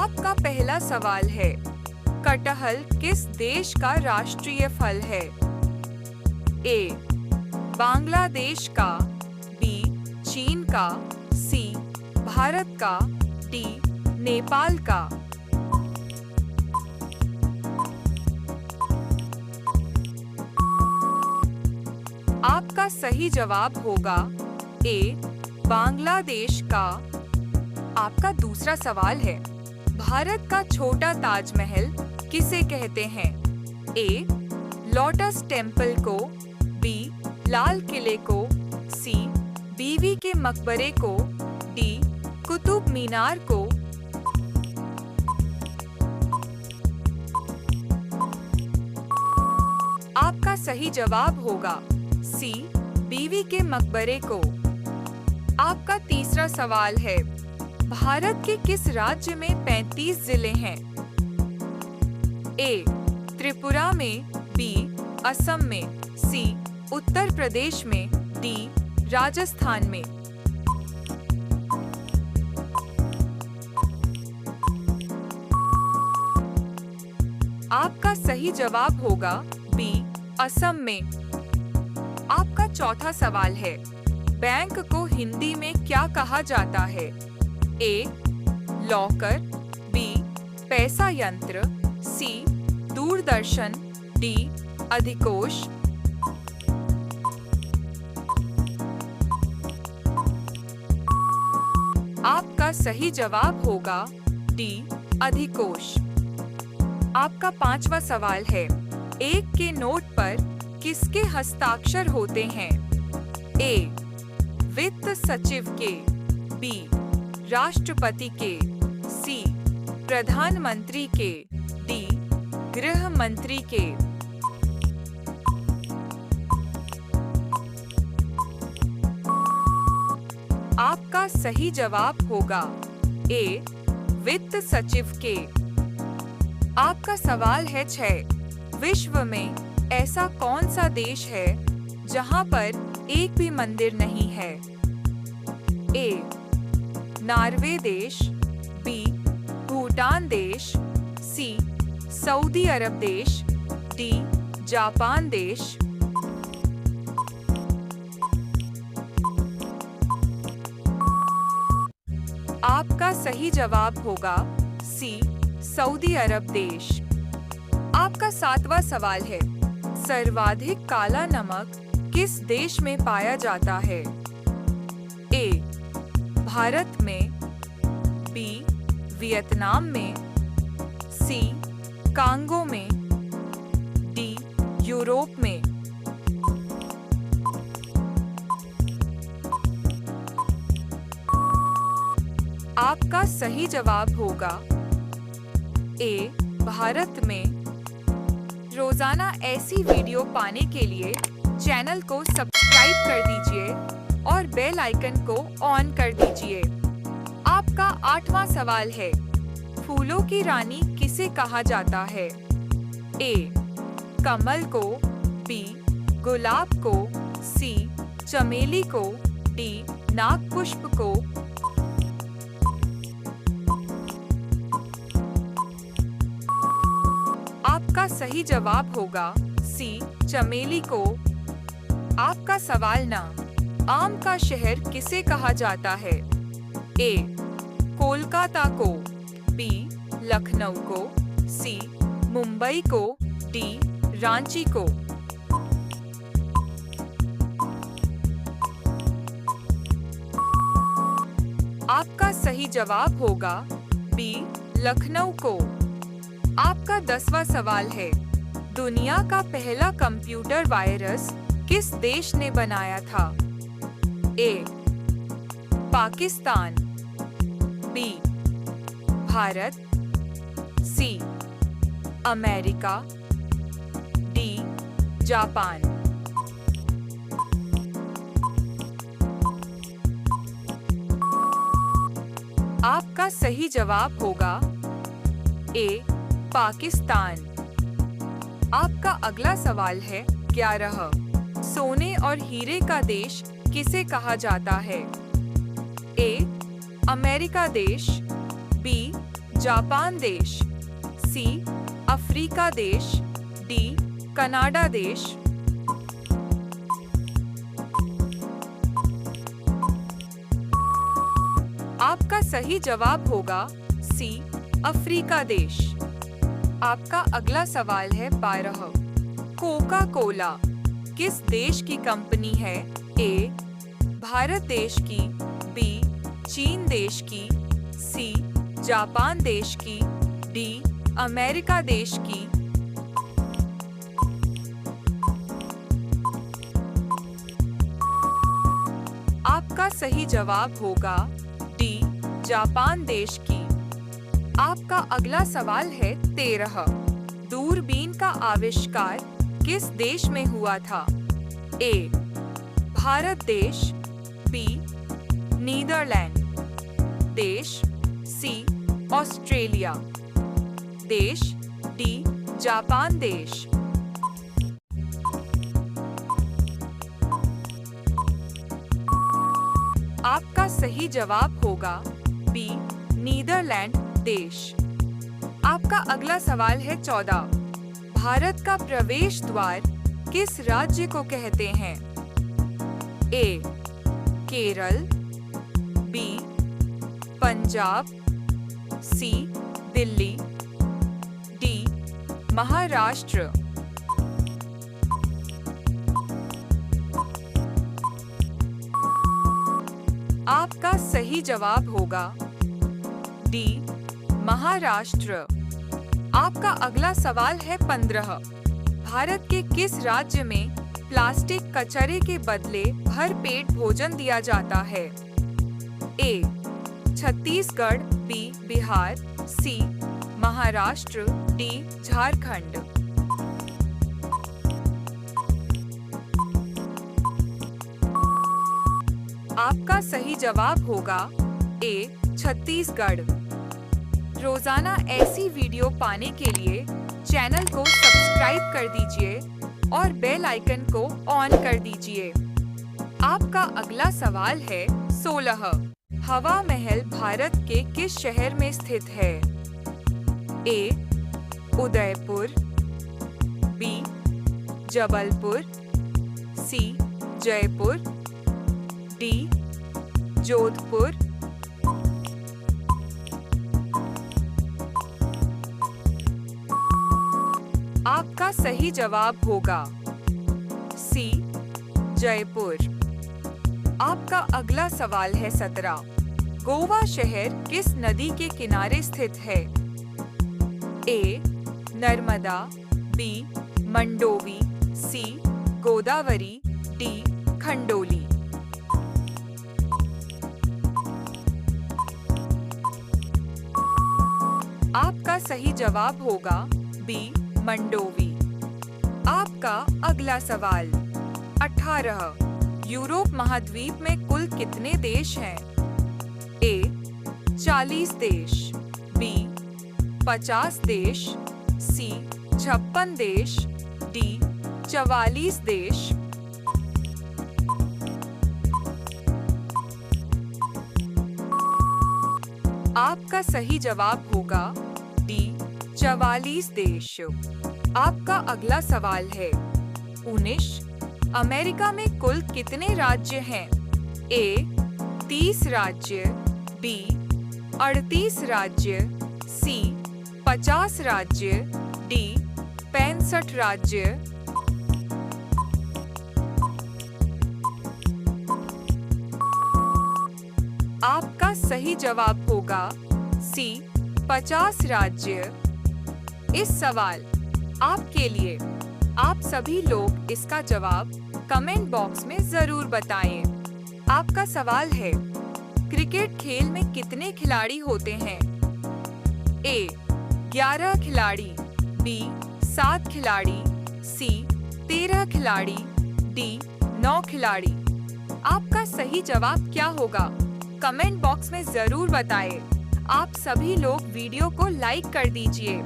आपका पहला सवाल है, कटहल किस देश का राष्ट्रीय फल है? ए. बांग्लादेश का, बी. चीन का, सी. भारत का, डी. नेपाल का। आपका सही जवाब होगा ए. बांग्लादेश का। आपका दूसरा सवाल है, भारत का छोटा ताजमहल किसे कहते हैं? ए. लोटस टेम्पल को, बी. लाल किले को, सी. बीवी के मकबरे को, डी. कुतुब मीनार को। आपका सही जवाब होगा सी. बीवी के मकबरे को। आपका तीसरा सवाल है, भारत के किस राज्य में 35 जिले हैं? ए. त्रिपुरा में, बी. असम में, सी. उत्तर प्रदेश में, डी. राजस्थान में। आपका सही जवाब होगा बी. असम में। आपका चौथा सवाल है, बैंक को हिंदी में क्या कहा जाता है? ए. Locker, B. पैसा यंत्र, सी. दूरदर्शन, डी. अधिकोष। आपका सही जवाब होगा डी. अधिकोष। आपका पांचवा सवाल है, एक के नोट पर किसके हस्ताक्षर होते हैं? ए. वित्त सचिव के, बी. राष्ट्रपति के, सी. प्रधानमंत्री के, डी. गृह मंत्री के। आपका सही जवाब होगा ए. वित्त सचिव के। आपका सवाल है 6, विश्व में ऐसा कौन सा देश है जहां पर एक भी मंदिर नहीं है? ए. नॉर्वे देश, बी. भूटान देश, सी. सऊदी अरब देश, डी. जापान देश। आपका सही जवाब होगा सी. सऊदी अरब देश। आपका 7वां सवाल है, सर्वाधिक काला नमक किस देश में पाया जाता है? ए. भारत में, बी. वियतनाम में, सी. कांगो में, डी. यूरोप में। आपका सही जवाब होगा ए. भारत में। रोजाना ऐसी वीडियो पाने के लिए चैनल को सब्सक्राइब कर दीजिए और बेल आइकन को ऑन कर दीजिए। आपका 8वां सवाल है, फूलों की रानी किसे कहा जाता है? ए. कमल को, बी. गुलाब को, सी. चमेली को, डी. नागपुष्प को। आपका सही जवाब होगा सी. चमेली को। आपका सवाल 9, आम का शहर किसे कहा जाता है? ए. कोलकाता को, बी. लखनऊ को, सी. मुंबई को, डी. रांची को। आपका सही जवाब होगा बी. लखनऊ को। आपका 10वां सवाल है, दुनिया का पहला कंप्यूटर वायरस किस देश ने बनाया था? A. Pakistan, B. Bharat, C. America, D. Japan. आपका सही जवाब होगा ए. पाकिस्तान। आपका अगला सवाल है 11, सोने और हीरे का देश किसे कहा जाता है? ए. अमेरिका देश, बी. जापान देश, सी अफ्रीका देश, डी कनाडा देश। आपका सही जवाब होगा सी अफ्रीका देश। आपका अगला सवाल है 12। कोका कोला किस देश की कंपनी है? ए भारत देश की, बी चीन देश की, सी जापान देश की, डी अमेरिका देश की। आपका सही जवाब होगा डी जापान देश की। आपका अगला सवाल है 13। दूरबीन का आविष्कार किस देश में हुआ था? ए भारत देश, बी नीदरलैंड देश, सी ऑस्ट्रेलिया देश, डी जापान देश। आपका सही जवाब होगा बी नीदरलैंड देश। आपका अगला सवाल है 14। भारत का प्रवेश द्वार किस राज्य को कहते हैं? ए केरल, बी पंजाब, सी दिल्ली, डी महाराष्ट्र। आपका सही जवाब होगा डी महाराष्ट्र। आपका अगला सवाल है 15। भारत के किस राज्य में प्लास्टिक कचरे के बदले भरपेट भोजन दिया जाता है? ए छत्तीसगढ़, बी बिहार, सी महाराष्ट्र, डी झारखंड। आपका सही जवाब होगा ए छत्तीसगढ़। रोजाना ऐसी वीडियो पाने के लिए चैनल को सब्सक्राइब कर दीजिए और बेल आइकन को ऑन कर दीजिए। आपका अगला सवाल है 16। हवा महल भारत के किस शहर में स्थित है? ए उदयपुर, बी जबलपुर, सी जयपुर, डी जोधपुर। आपका सही जवाब होगा सी जयपुर। आपका अगला सवाल है 17। गोवा शहर किस नदी के किनारे स्थित है? ए नर्मदा, बी मंडोवी, सी गोदावरी, डी खंडोली। आपका सही जवाब होगा बी मंडोवी। आपका अगला सवाल 18। यूरोप महाद्वीप में कुल कितने देश हैं? ए 40 देश, बी 50 देश, सी 56 देश, डी 44 देश। आपका सही जवाब होगा डी 44 देश। आपका अगला सवाल है 19। अमेरिका में कुल कितने राज्य हैं? ए 30 राज्य, बी 38 राज्य, सी 50 राज्य, डी 65 राज्य। आपका सही जवाब होगा सी 50 राज्य। इस सवाल आपके लिए। आप सभी लोग इसका जवाब कमेंट बॉक्स में जरूर बताएं। आपका सवाल है क्रिकेट खेल में कितने खिलाड़ी होते हैं? ए 11 खिलाड़ी, बी 7 खिलाड़ी, सी 13 खिलाड़ी, डी 9 खिलाड़ी। आपका सही जवाब क्या होगा? कमेंट बॉक्स में जरूर बताएं। आप सभी लोग वीडियो को लाइक कर दीजिए।